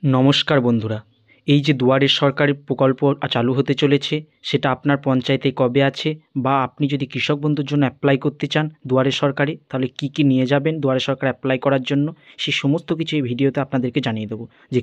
নমস্কার বন্ধুরা, এই যে দুয়ারের সরকারি প্রকল্প চালু হতে চলেছে সেটা আপনার পঞ্চায়েতে কবে আছে, বা আপনি যদি কৃষক বন্ধুর জন্য অ্যাপ্লাই করতে চান দুয়ারে সরকারি, তাহলে কি কি নিয়ে যাবেন দুয়ারে সরকার অ্যাপ্লাই করার জন্য, সেই সমস্ত কিছু এই ভিডিওতে আপনাদেরকে জানিয়ে দেবো। যে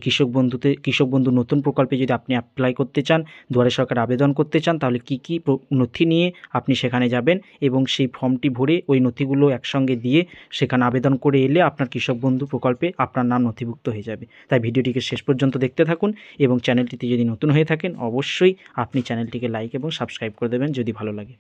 কৃষক বন্ধু নতুন প্রকল্পে যদি আপনি অ্যাপ্লাই করতে চান, দুয়ারে সরকার আবেদন করতে চান, তাহলে কি কি নথি নিয়ে আপনি সেখানে যাবেন এবং সেই ফর্মটি ভরে ওই নথিগুলো একসঙ্গে দিয়ে সেখানে আবেদন করে এলে আপনার কৃষক বন্ধু প্রকল্পে আপনার নাম নথিভুক্ত হয়ে যাবে। তাই ভিডিওটিকে শেষ পর্যন্ত দেখতে থাকুন এবং চ্যানেলটিতে যদি নতুন হয়ে থাকেন অবশ্যই আপনি চ্যানেলটিকে লাইক এবং সাবস্ক্রাইব করে দেবেন যদি ভালো লাগে।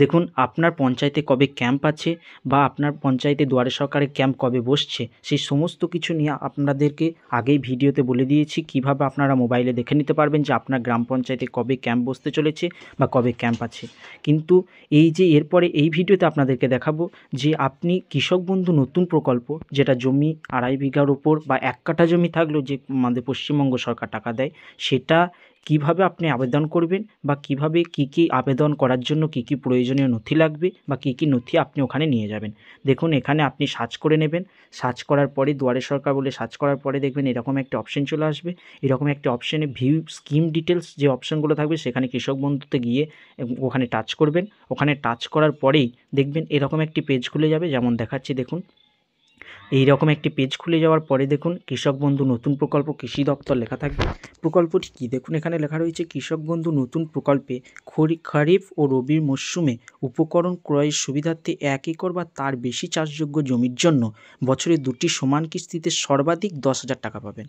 দেখুন, আপনার পঞ্চায়েতে কবে ক্যাম্প আছে বা আপনার পঞ্চায়েতে দুয়ারে সরকারের ক্যাম্প কবে বসছে, সেই সমস্ত কিছু নিয়ে আপনাদেরকে আগেই ভিডিওতে বলে দিয়েছি কিভাবে আপনারা মোবাইলে দেখে নিতে পারবেন যে আপনার গ্রাম পঞ্চায়েতে কবে ক্যাম্প বসতে চলেছে বা কবে ক্যাম্প আছে। কিন্তু এই যে এরপরে এই ভিডিওতে আপনাদেরকে দেখাবো যে আপনি কৃষক বন্ধু নতুন প্রকল্প, যেটা জমি 2.5 বিঘার ওপর বা 1 কাঠা জমি থাকলেও যে আমাদের পশ্চিমবঙ্গ সরকার টাকা দেয়, সেটা কিভাবে আপনি আবেদন করবেন বা কিভাবে কি আবেদন করার জন্য কি প্রয়োজনীয় নথি লাগবে বা কি নথি আপনি ওখানে নিয়ে যাবেন। দেখুন, এখানে আপনি সার্চ করে নেবেন। সার্চ করার পরে দুয়ারে সরকার বলে সার্চ করার পরে দেখবেন এরকম একটা অপশন চলে আসবে। এরকম একটা অপশানে ভিউ স্কিম ডিটেলস যে অপশানগুলো থাকবে সেখানে কৃষক বন্ধুতে গিয়ে ওখানে টাচ করবেন। ওখানে টাচ করার পরেই দেখবেন এরকম একটি পেজ খুলে যাবে, যেমন দেখাচ্ছি দেখুন। এই রকম একটি পেজ খুলে যাওয়ার পরে দেখুন কৃষক বন্ধু নতুন প্রকল্প কৃষি দপ্তর লেখা থাকবে। প্রকল্পটি কী দেখুন, এখানে লেখা রয়েছে কৃষক বন্ধু নতুন প্রকল্পে খরিফ ও রবির মরশুমে উপকরণ ক্রয়ের সুবিধার্থে 1 একর বা তার বেশি চাষযোগ্য জমির জন্য বছরে 2টি সমান কিস্তিতে সর্বাধিক 10,000 টাকা পাবেন।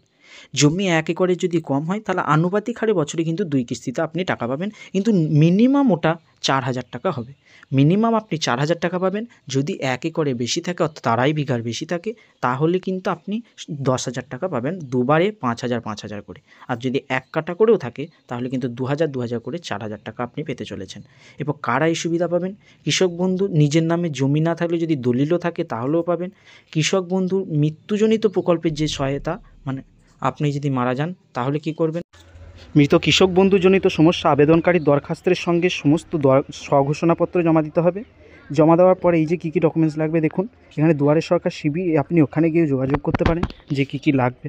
জমি 1 একরের যদি কম হয় তাহলে আনুপাতিক হারে বছরে কিন্তু 2 কিস্তিতে আপনি টাকা পাবেন, কিন্তু মিনিমাম ওটা 4,000 টাকা হবে। মিনিমাম আপনি 4,000 টাকা পাবেন। যদি 1 একরে বেশি থাকে, অর্থাৎ 2.5 বিঘার বেশি থাকে, তাহলে কিন্তু আপনি 10,000 টাকা পাবেন, দুবারে 5,000 করে। আর যদি 1 কাঠা করেও থাকে তাহলে কিন্তু 2,000 করে 4,000 টাকা আপনি পেতে চলেছেন। এবার কারা এই সুবিধা পাবেন? কৃষক বন্ধু নিজের নামে জমি না থাকলে যদি দলিলও থাকে তাহলেও পাবেন। কৃষক বন্ধু মৃত্যুজনিত প্রকল্পের যে সহায়তা, মানে আপনি যদি মারা যান তাহলে কি করবেন? মৃত কৃষক বন্ধুজনিত সমস্যা আবেদনকারীর দরখাস্তের সঙ্গে সমস্ত স্বঘোষণাপত্র জমা দিতে হবে। জমা দেওয়ার পরে এই যে কী ডকুমেন্টস লাগবে দেখুন, এখানে দুয়ারে সরকার শিবির, আপনি ওখানে গিয়ে যোগাযোগ করতে পারেন যে কী লাগবে।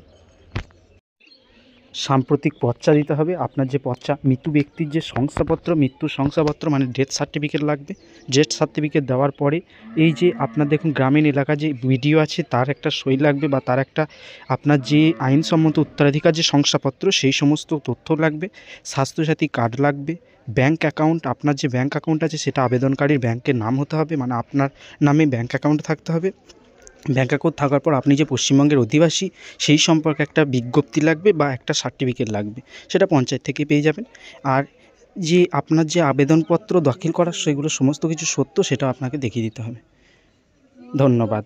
সাম্প্রতিক পর্চা দিতে হবে, আপনার যে পর্চা, মৃত্যু ব্যক্তির যে শংসাপত্র, মৃত্যুর শংসাপত্র মানে ডেথ সার্টিফিকেট লাগবে। ডেথ সার্টিফিকেট দেওয়ার পরে এই যে আপনার দেখুন গ্রামীণ এলাকা যে ভিডিও আছে তার একটা সই লাগবে, বা তার একটা আপনার যে আইনসম্মত উত্তরাধিকার যে শংসাপত্র সেই সমস্ত তথ্য লাগবে। স্বাস্থ্যসাথী কার্ড লাগবে। ব্যাঙ্ক অ্যাকাউন্ট, আপনার যে ব্যাঙ্ক অ্যাকাউন্ট আছে সেটা আবেদনকারীর ব্যাঙ্কের নাম হতে হবে, মানে আপনার নামে ব্যাঙ্ক অ্যাকাউন্ট থাকতে হবে। ব্যাঙ্ক অ্যাকাউন্ট থাকার পর আপনি যে পশ্চিমবঙ্গের অধিবাসী সেই সম্পর্কে একটা বিজ্ঞপ্তি লাগবে বা একটা সার্টিফিকেট লাগবে, সেটা পঞ্চায়েত থেকে পেয়ে যাবেন। আর যে আপনার যে আবেদনপত্র দাখিল করার সেগুলো সমস্ত কিছু সত্য, সেটা আপনাকে দেখিয়ে দিতে হবে। ধন্যবাদ।